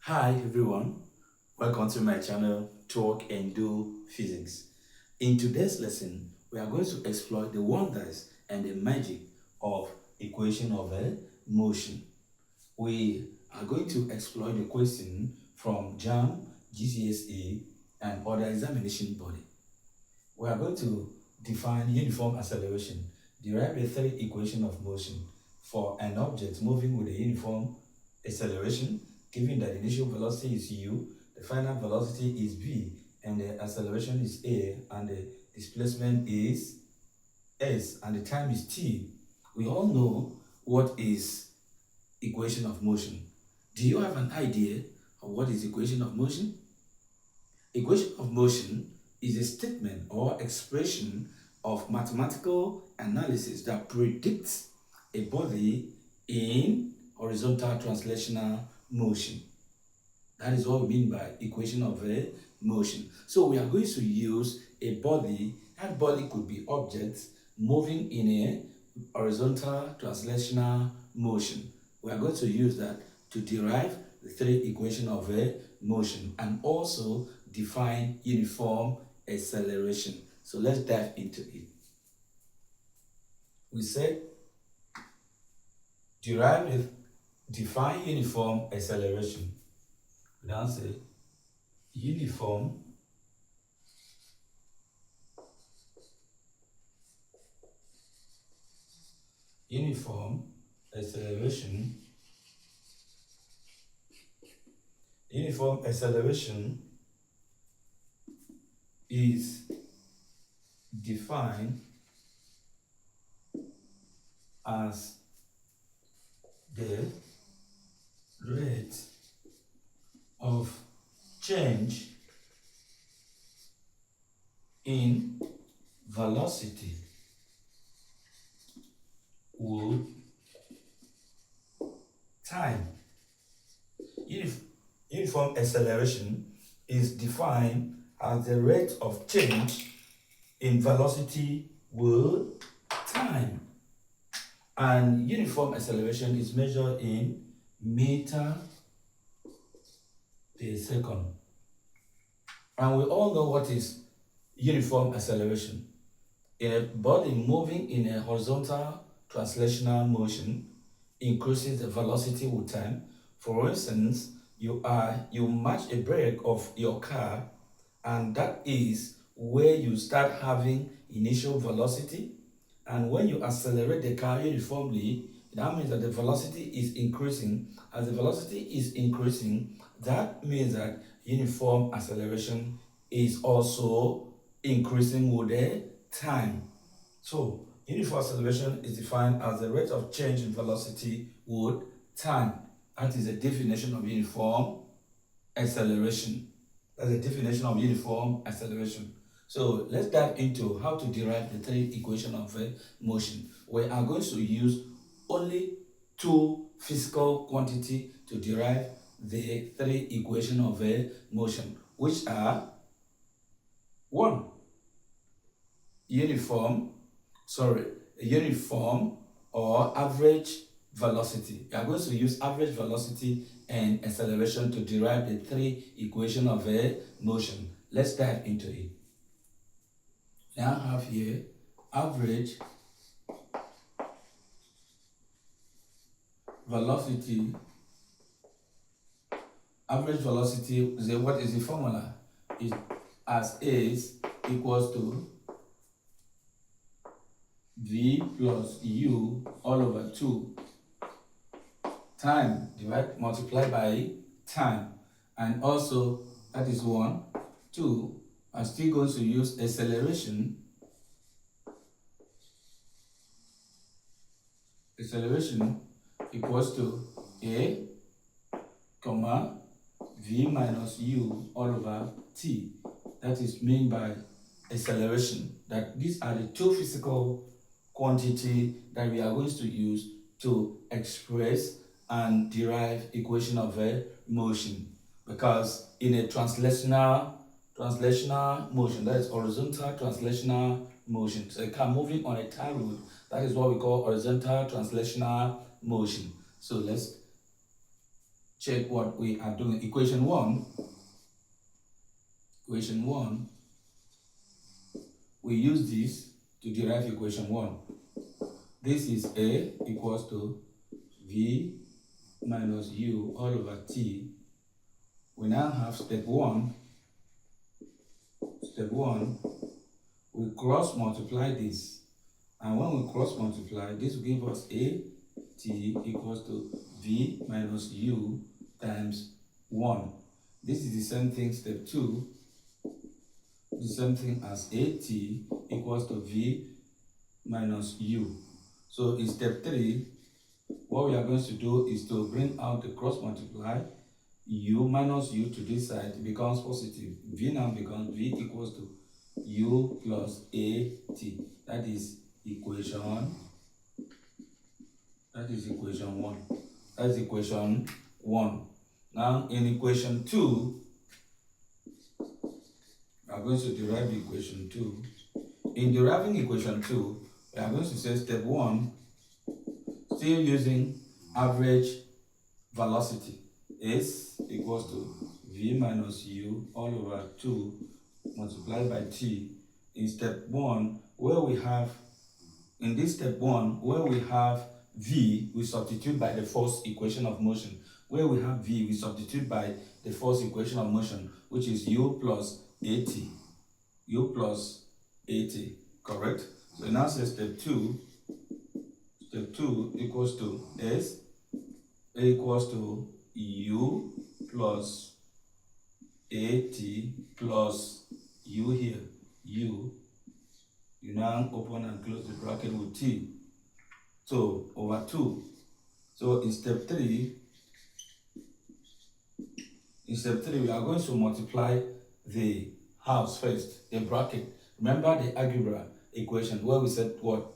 Hi everyone, welcome to my channel Talk and Do Physics. In today's lesson, we are going to explore the wonders and the magic of equation of a motion. We are going to explore the question from JAM, GCSE and other examination body. We are going to define uniform acceleration, derive the third equation of motion for an object moving with a uniform acceleration, given that the initial velocity is u, the final velocity is v, and the acceleration is a, and the displacement is s, and the time is t. We all know what is equation of motion. Do you have an idea of what is equation of motion? Equation of motion is a statement or expression of mathematical analysis that predicts a body in horizontal translational motion. That is what we mean by equation of a motion. So we are going to use a body. That body could be objects moving in a horizontal translational motion. We are going to use that to derive the third equation of a motion and also define uniform acceleration. So let's dive into it. We said define uniform acceleration. We now say uniform acceleration. Uniform acceleration is defined as the rate of change in velocity with time. Uniform acceleration is defined as the rate of change in velocity with time. And uniform acceleration is measured in meter per second. And we all know what is uniform acceleration. A body moving in a horizontal translational motion increases the velocity with time. For instance, you match a brake of your car, and that is where you start having initial velocity. And when you accelerate the car uniformly, that means that the velocity is increasing. As the velocity is increasing, that means that uniform acceleration is also increasing with the time. So, uniform acceleration is defined as the rate of change in velocity with time. That is the definition of uniform acceleration. That's the definition of uniform acceleration. So let's dive into how to derive the third equation of a motion. We are going to use only two physical quantity to derive the third equation of a motion, which are one, uniform or average velocity. We are going to use average velocity and acceleration to derive the three equation of a motion. Let's dive into it. Now I have here average velocity. Average velocity, what is the formula? Is as is equals to v plus u all over 2 time multiplied by time, and also that is 1. 2, I'm still going to use acceleration. Acceleration equals to a comma v minus u all over t. That is meant by acceleration. That these are the two physical quantity that we are going to use to express and derive equation of a motion. Because in a translational motion, that is horizontal translational motion. So a car moving on a tar road, that is what we call horizontal translational motion. So let's check what we are doing. Equation 1, we use this to derive equation 1. This is A equals to V minus U all over T. We now have step 1. We cross multiply this. And when we cross multiply, this will give us A T equals to V minus U times 1. This is the same thing, step 2. The same thing as AT equals to V minus U. So in step 3, what we are going to do is to bring out the cross multiply. U minus U to this side becomes positive. V now becomes V equals to U plus AT. That is equation 1. That is equation 1. Now in equation 2, we are going to derive equation 2. In deriving equation 2, we are going to say step 1, still using average velocity, S equals to V minus U all over 2 multiplied by T. In step 1, in this step 1, where we have V, we substitute by the first equation of motion. Where we have V, we substitute by the first equation of motion, which is U plus AT. U plus AT, correct? So now say step 2 equals to S equals to U plus AT plus U here. U. You now open and close the bracket with T. So over 2. So in step 3, we are going to multiply the halves first, the bracket. Remember the algebra equation where we said what?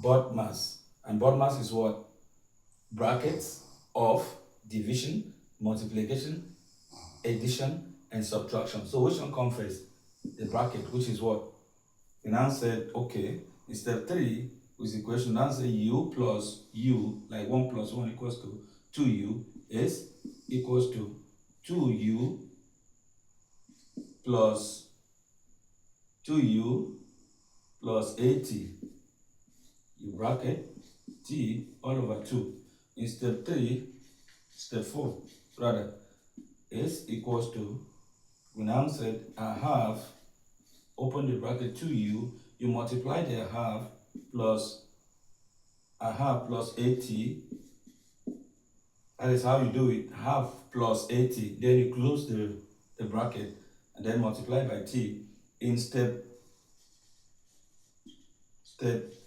BOD-mass. And BOD-mass is what? Brackets of division, multiplication, addition, and subtraction. So which one comes first? The bracket, which is what? We now said, okay, in step 3, with equation, now say U plus U, like 1 plus 1 equals to 2U, is equals to 2U plus 80. You bracket T all over 2. In step 4, rather, S equals to, we now said a half, open the bracket 2U, you multiply the half plus 80. That is how you do it, half plus 80. Then you close the bracket and then multiply by T. In step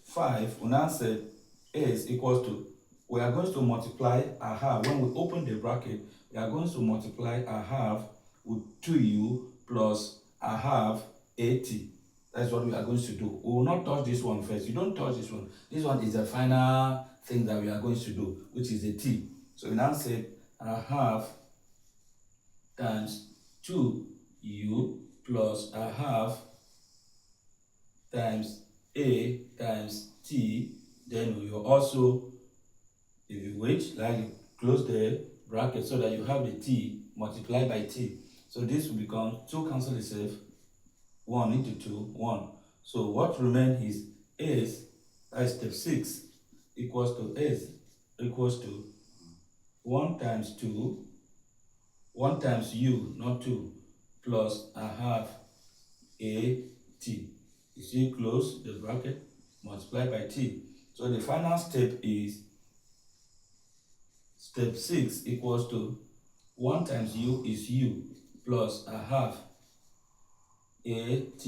5, we now said S equals to, we are going to multiply a half. When we open the bracket, we are going to multiply a half with 2U plus a half 80. That's what we are going to do. We will not touch this one first. You don't touch this one. This one is the final thing that we are going to do, which is the T. So we now say a half times 2U plus a half times A times T. Then we will also, if you wait, like you close the bracket so that you have the T multiplied by T. So this will become 2 cancel itself, 1 into 2, 1. So what remains is S, that is step 6, equals to S equals to 1 times 2, 1 times U, not 2, plus a half AT. You see, close the bracket, multiply by T. So the final step is step 6 equals to 1 times U is U plus a half AT.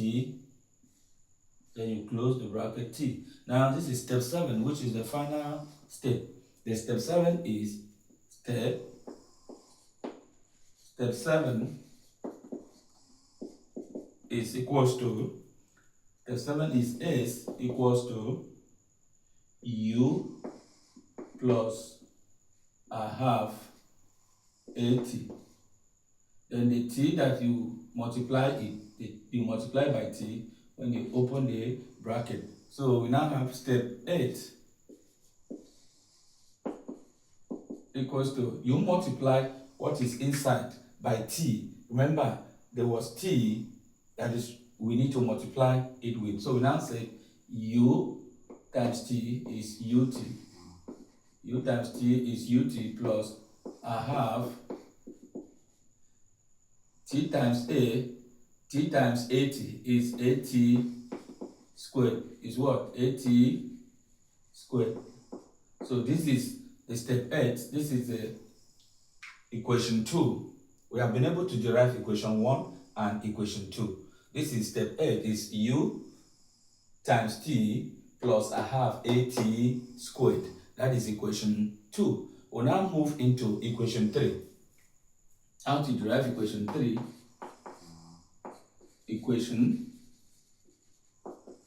Then you close the bracket T. Now this is step 7, which is the final step. The step 7 is step 7 is equals to, step 7 is S equals to U plus a half AT. Then the T that you multiply you multiply by T when you open the bracket. So we now have step 8 equals to, you multiply what is inside by t. Remember, there was t that is we need to multiply it with. So we now say u times t is ut. U times t is ut plus a half t times at is at squared is what? At squared. So this is the step 8. This is the equation 2. We have been able to derive equation 1 and equation 2. This is step 8 is u times t plus a half at squared. That is equation 2. We'll now move into equation 3. How to derive equation 3? Equation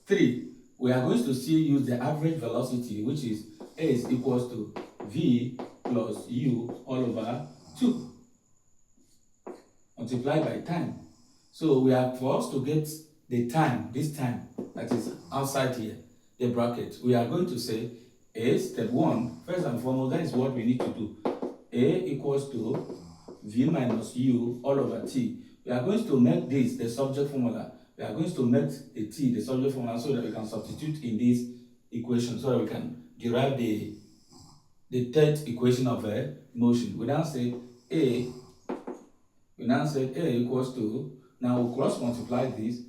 3. We are going to still use the average velocity, which is A is equals to V plus U all over 2 multiplied by time. So we are, for us to get the time, this time that is outside here, the bracket, we are going to say A, step 1, first and foremost, that is what we need to do. A equals to V minus U all over T. We are going to make this the subject formula. We are going to make the T the subject formula so that we can substitute in this equation so that we can derive the third equation of a motion. We now say A equals to, now we'll cross multiply this,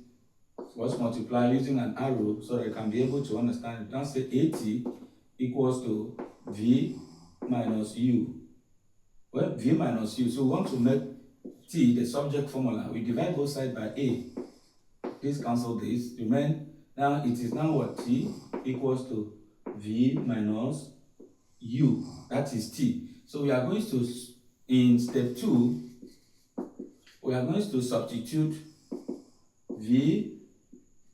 cross multiply using an arrow so that you can be able to understand it. Now say AT equals to V minus U. Well, V minus U, so we want to make T the subject formula. We divide both sides by A. Please cancel this. Remain. Now it is now what? T equals to V minus U. That is T. So we are going to, in step 2, we are going to substitute V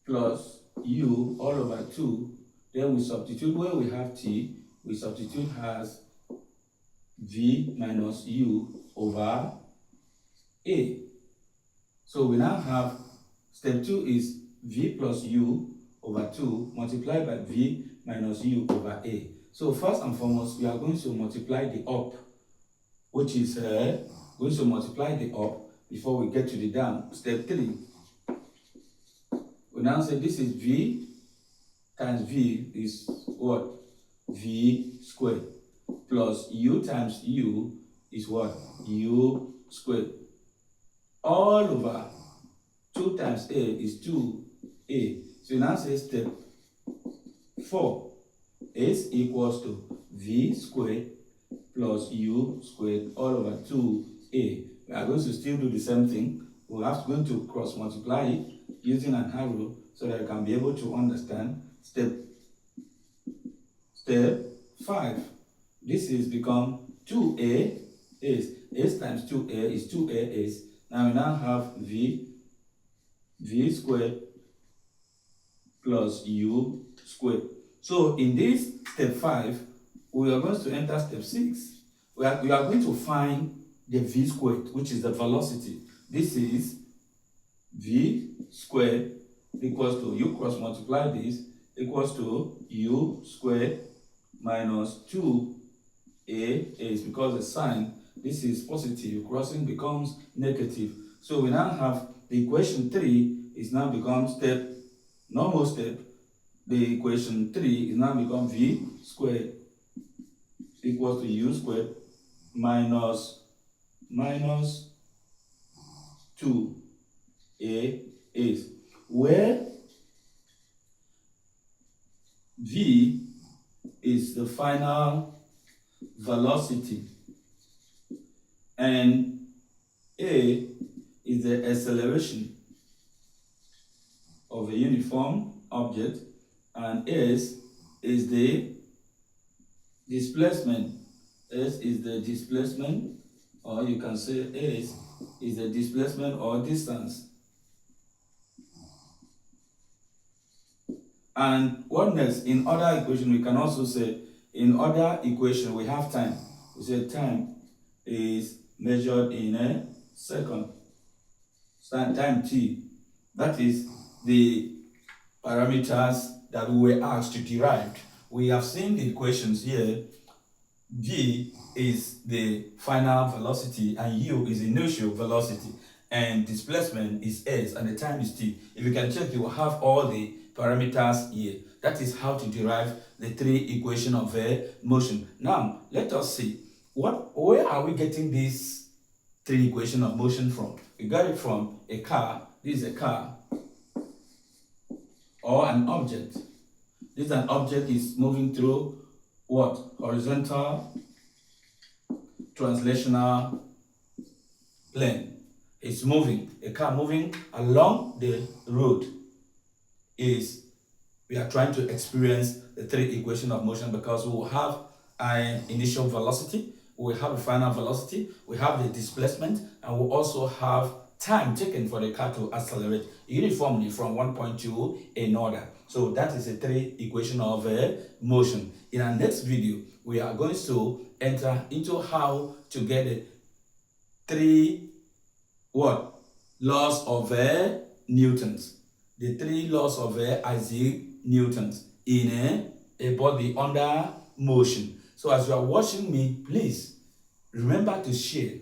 plus U all over 2. Then we substitute where we have T, we substitute as V minus U over A. So we now have step 2 is V plus U over 2 multiplied by V minus U over A. So first and foremost, we are going to multiply the up, which is going to multiply the up before we get to the down. Step 3, we now say this is V times V is what? V squared plus U times U is what? U squared all over 2 times A is 2A. So now say step 4 is equals to V squared plus U squared all over 2A. We are going to still do the same thing. We are going to cross multiply it using an arrow so that you can be able to understand. Step 5. This is become 2A is S times 2A is 2A is. Now we now have V squared plus U squared. So in this step 5, we are going to enter step 6. We are going to find the V squared, which is the velocity. This is V squared equals to, you cross multiply this, equals to U squared minus 2A is, because the sign, this is positive, crossing becomes negative. So we now have the equation 3 is now become step, normal step. The equation 3 is now become V squared equals to U squared minus 2A is, where V is the final velocity and A is the acceleration of a uniform object, and S is the displacement. S is the displacement, or you can say S is the displacement or distance. And what next? In other equation, we can also say, in other equation, we have time. We say time is measured in a second. Time t. That is the parameters that we were asked to derive. We have seen the equations here. V is the final velocity and U is the initial velocity, and displacement is S and the time is T. If you can check, you will have all the parameters here. That is how to derive the three equations of motion. Now, let us see where are we getting these three equations of motion from? We got it from a car. This is a car or an object. This is an object is moving through what? Horizontal translational plane. It's moving. A car moving along the road is, we are trying to experience the three equations of motion, because we will have an initial velocity, we will have a final velocity, we have the displacement, and we also have time taken for the car to accelerate uniformly from one point to another. So that is a three equation of motion. In our next video, we are going to enter into how to get the three what? Laws of Newton's. The three laws of Isaac Newton's in a body under motion. So as you are watching me, please remember to share,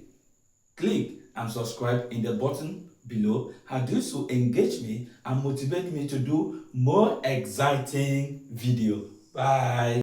click and subscribe in the button below, and this will engage me and motivate me to do more exciting video. Bye.